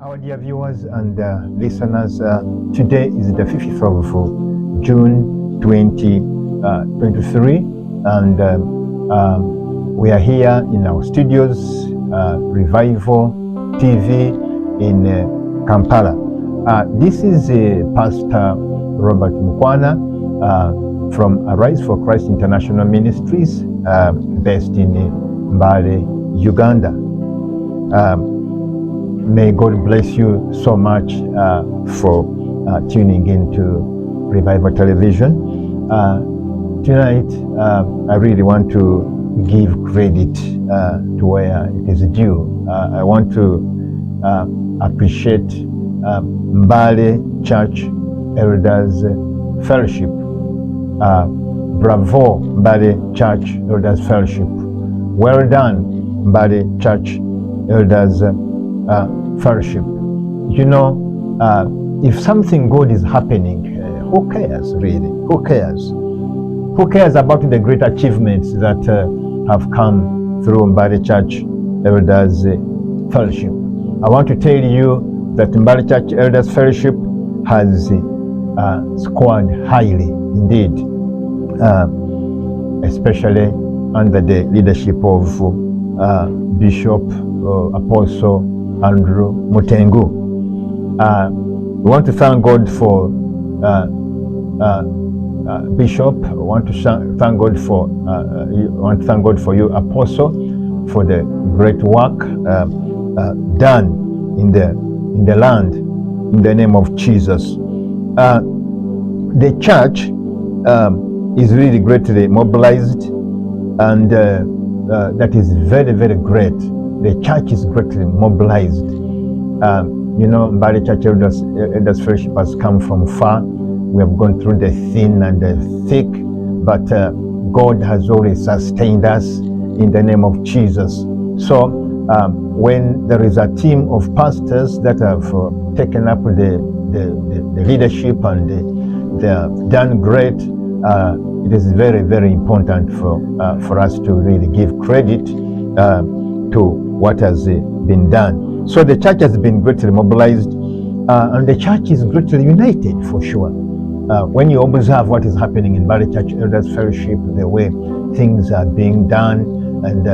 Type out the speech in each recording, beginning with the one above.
Our dear viewers and listeners, today is the 5th of June 2023, and we are here in our studios, Revival TV in Kampala. This is Pastor Robert Mukhwana from Arise for Christ International Ministries, based in Mbale, Uganda. May God bless you so much for tuning into Revival Television. Tonight, I really want to give credit to where it is due. I want to appreciate Mbale Church Elders Fellowship. Bravo, Mbale Church Elders Fellowship. Well done, Mbale Church Elders Fellowship. You know, if something good is happening, who cares really? Who cares? Who cares about the great achievements that have come through Mbale Church Elders Fellowship? I want to tell you that Mbale Church Elders Fellowship has scored highly indeed, especially under the leadership of Bishop Apostle Andrew Mutengu. We want to thank God for Bishop. We want to thank God for you, Apostle, for the great work done in the land, in the name of Jesus. The church is really greatly mobilized, and that is very, very great. The church is greatly mobilized. You know, Mbale Church Elders Fellowship has come from far. We have gone through the thin and the thick, but God has always sustained us in the name of Jesus. So when there is a team of pastors that have taken up the leadership and they have done great, it is very, very important for us to really give credit to what has been done. So the church has been greatly mobilized, and the church is greatly united for sure. When you observe what is happening in Mbale Church Elders Fellowship, the way things are being done, and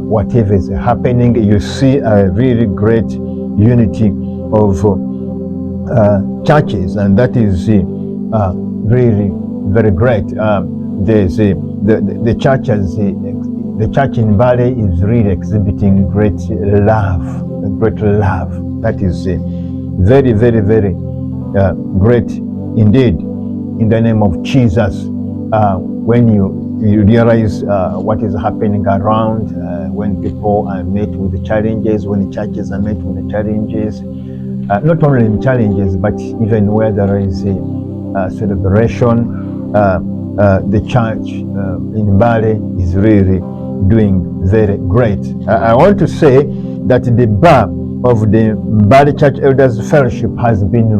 whatever is happening, you see a really great unity of churches, and that is really very great. The church has the church in Mbale is really exhibiting great love. That is very, very, very great indeed, in the name of Jesus. When you realize what is happening around, when people are met with the challenges, when the churches are met with the challenges, not only in challenges, but even where there is a celebration, the church in Mbale is really doing very great. I want to say that the bar of the Mbale Church Elders Fellowship has been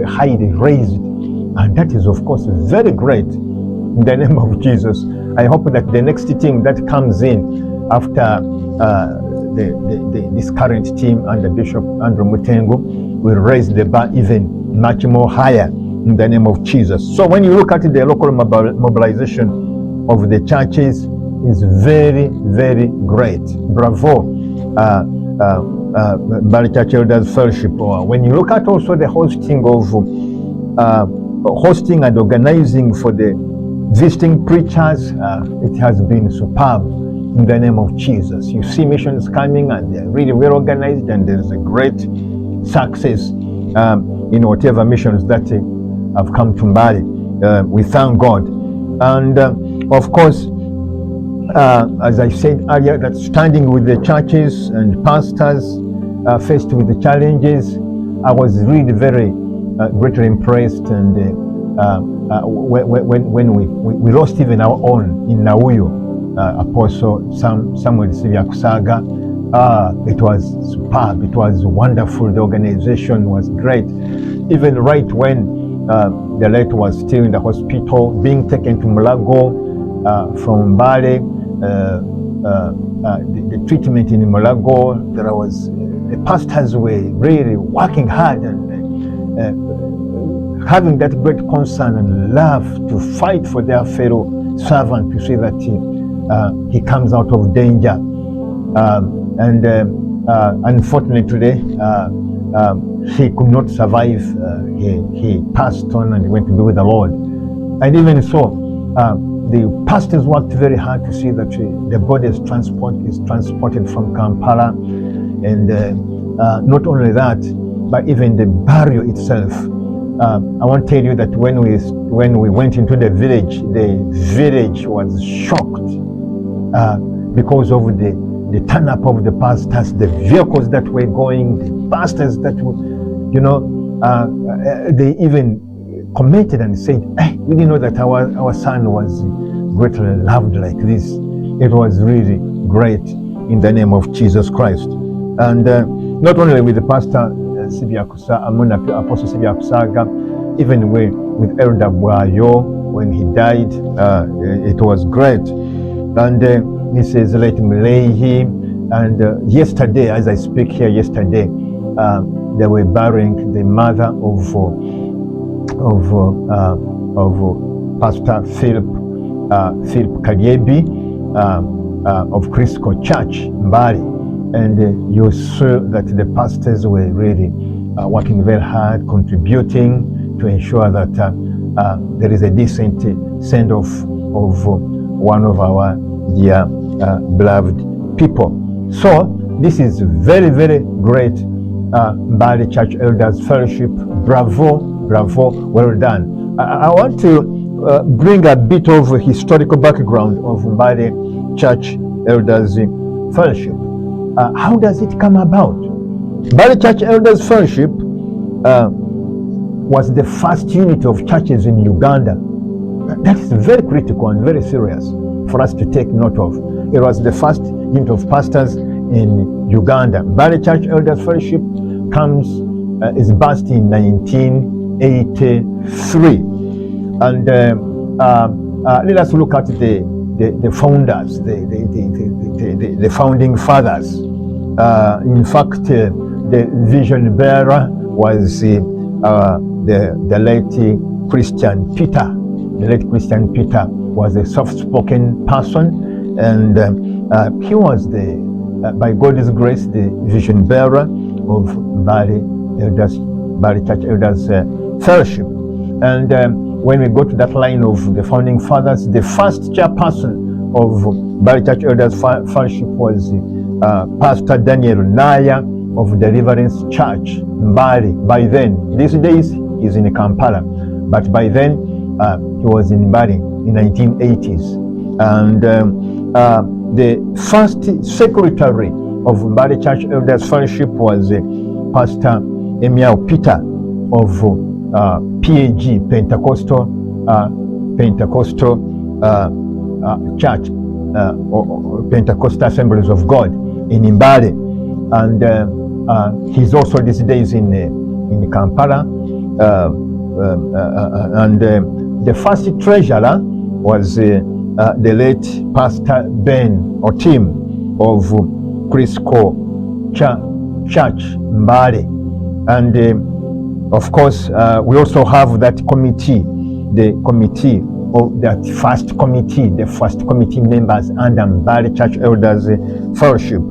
highly raised, and that is of course very great in the name of Jesus. I hope that the next team that comes in after this current team under Bishop Andrew Mutengu will raise the bar even much more higher in the name of Jesus. So when you look at the local mobilization of the churches, is very, very great. Bravo, Mbale Church Elders Fellowship. When you look at also the hosting and organizing for the visiting preachers, it has been superb in the name of Jesus. You see missions coming, and they're really well organized, and there's a great success in whatever missions that have come to Mbale. We thank God, and of course, as I said earlier, that standing with the churches and pastors faced with the challenges, I was really very greatly impressed. And when we lost even our own in Nauyo, Apostle Samuel Sivyakusaga, it was superb, it was wonderful, the organization was great. Even right when the late was still in the hospital, being taken to Mulago from Mbale, the treatment in Mulago, there was the pastors were really working hard and having that great concern and love to fight for their fellow servant to see that he comes out of danger. Unfortunately today, he could not survive. He passed on and went to be with the Lord. And even so, the pastors worked very hard to see that the body is transported from Kampala, and not only that, but even the burial itself. I want to tell you that when we went into the village was shocked because of the turn up of the pastors, the vehicles that were going, the pastors that were, they even commented and said, hey, we didn't know that our son was greatly loved like this. It was really great in the name of Jesus Christ. And not only with the pastor Apostle Sibya Kusaga, even with Elder Bwayo when he died, it was great. And this is late Mbale, and yesterday, as I speak here, yesterday they were burying the mother of Pastor Philip Kalyebi of Crisco Church, Mbale. And you saw that the pastors were really working very hard, contributing to ensure that there is a decent send-off of one of our dear beloved people. So this is very, very great. Mbale Church Elders Fellowship, bravo, well done. I want to bring a bit of a historical background of Mbale Church Elders Fellowship. How does it come about? Mbale Church Elders Fellowship was the first unit of churches in Uganda. That is very critical and very serious for us to take note of. It was the first unit of pastors in Uganda. Mbale Church Elders Fellowship is birthed in 1983. And let us look at the founders, the founding fathers. In fact, the vision bearer was the late Christian Peter. The late Christian Peter was a soft-spoken person, and he was by God's grace, the vision bearer of Mbale Church Elders Fellowship. And when we go to that line of the founding fathers, the first chairperson of Mbale Church Elders Fellowship was Pastor Daniel Naya of Deliverance Church, Mbale. By then, these days he's in Kampala, but by then he was in Mbale in 1980s. And the first secretary of Mbale Church Elders Fellowship was Pastor Emiao Peter of PAG, Pentecostal Church, or Pentecostal Assemblies of God in Mbale. And he's also these days in Kampala. And the first treasurer was the late Pastor Ben or Tim of Crisco Church, Mbale. And of course, we also have that committee, the committee of that first committee, the first committee members under Mbale Church Elders Fellowship.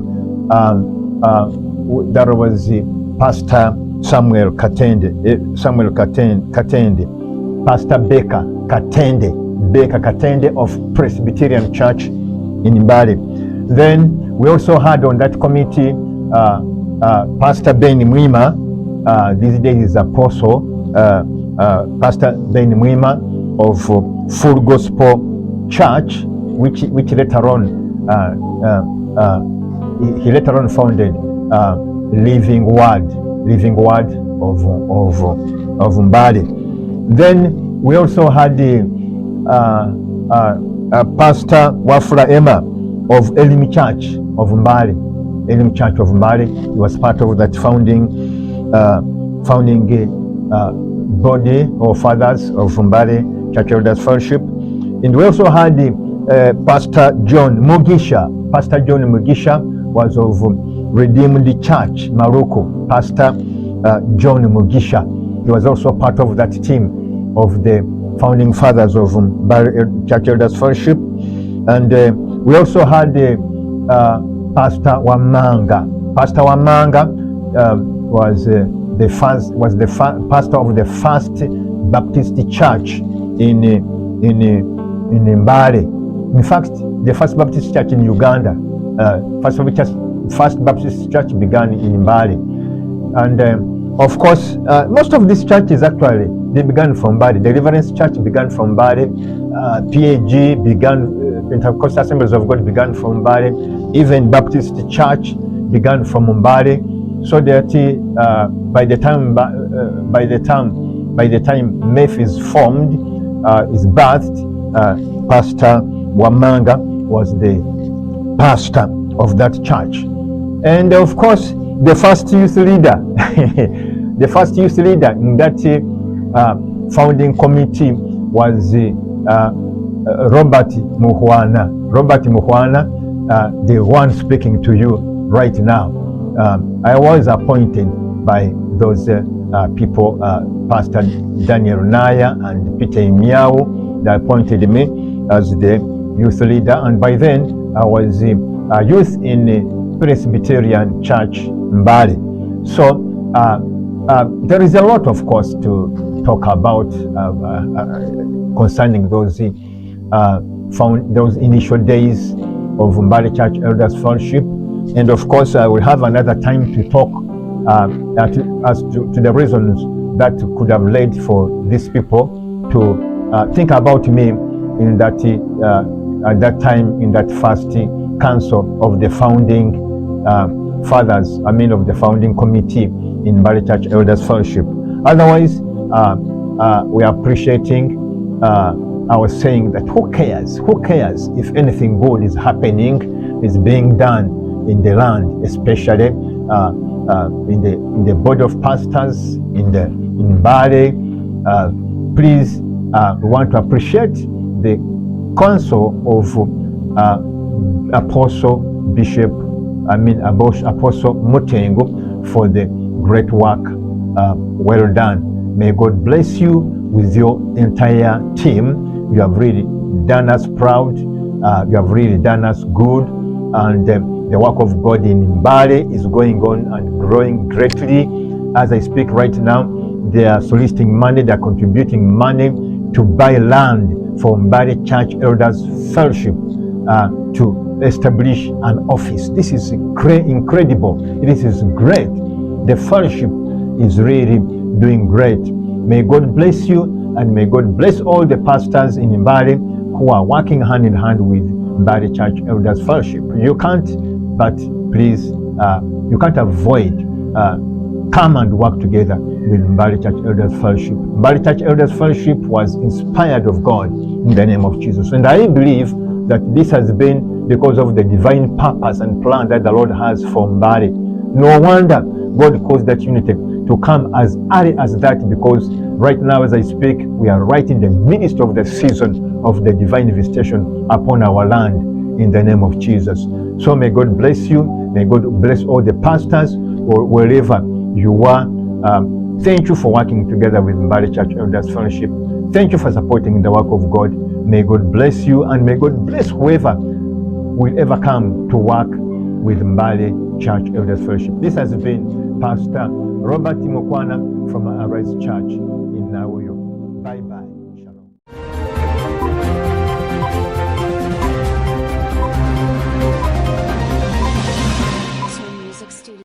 That was Pastor Samuel Katende, Pastor Baker Katende of Presbyterian Church in Mbale. Then we also had on that committee Pastor Ben Mwima. These days is Apostle Pastor Ben Mwima of Full Gospel Church, which later on he later on founded Living Word of Mbale. Then we also had the Pastor Wafula Emma of Elim Church of Mbale. Elim Church of Mbale. He was part of that founding body or fathers of Mbale Church Elders Fellowship. And we also had Pastor John Mugisha Pastor John Mugisha was of Redeemed Church, Morocco. Pastor John Mugisha, he was also part of that team of the founding fathers of Mbale Church Elders Fellowship. And we also had Pastor Wamanga. Pastor Wamanga was the pastor of the first Baptist church in Mbale. In fact, the first Baptist church in Uganda, first Baptist church began in Mbale. And of course, most of these churches actually, they began from Mbale. The Deliverance Church began from Mbale. PAG began, Pentecostal Assemblies of God began from Mbale. Even Baptist Church began from Mbale. So that by the time MEF is formed, is birthed, Pastor Wamanga was the pastor of that church. And of course, the first youth leader, the first youth leader in that founding committee was Robert Mukhwana. Robert Mukhwana, the one speaking to you right now. I was appointed by those people, Pastor Daniel Naya and Peter Imiao. They appointed me as the youth leader, and by then I was a youth in the Presbyterian Church Mbale. So there is a lot, of course, to talk about concerning those initial days of Mbale Church Elders Fellowship. And of course, I will have another time to talk as to the reasons that could have led for these people to think about me in that at that time, in that first council of the founding fathers, of the founding committee in Mbale Church Elders Fellowship. Otherwise, we are appreciating our saying that who cares if anything good is happening, is being done in the land, especially in the board of pastors in Mbale. Please, we want to appreciate the council of Apostle Mutengo for the great work. Well done. May God bless you with your entire team. You have really done us proud. You have really done us good. And the work of God in Mbale is going on and growing greatly. As I speak right now, they are soliciting money, they are contributing money to buy land for Mbale Church Elders Fellowship to establish an office. This is incredible. This is great. The fellowship is really doing great. May God bless you, and may God bless all the pastors in Mbale who are working hand in hand with Mbale Church Elders Fellowship. You can't, but please, you can't avoid come and work together with Mbale Church Elders Fellowship. Mbale Church Elders Fellowship was inspired of God in the name of Jesus. And I believe that this has been because of the divine purpose and plan that the Lord has for Mbale. No wonder God caused that unity to come as early as that, because right now as I speak, we are right in the midst of the season of the divine visitation upon our land in the name of Jesus. So may God bless you. May God bless all the pastors or wherever you are. Thank you for working together with Mbale Church Elders Fellowship. Thank you for supporting the work of God. May God bless you, and may God bless whoever will ever come to work with Mbale Church Elders Fellowship. This has been Pastor Robert Mukhwana from Arise Church in Nawoyo. Bye-bye.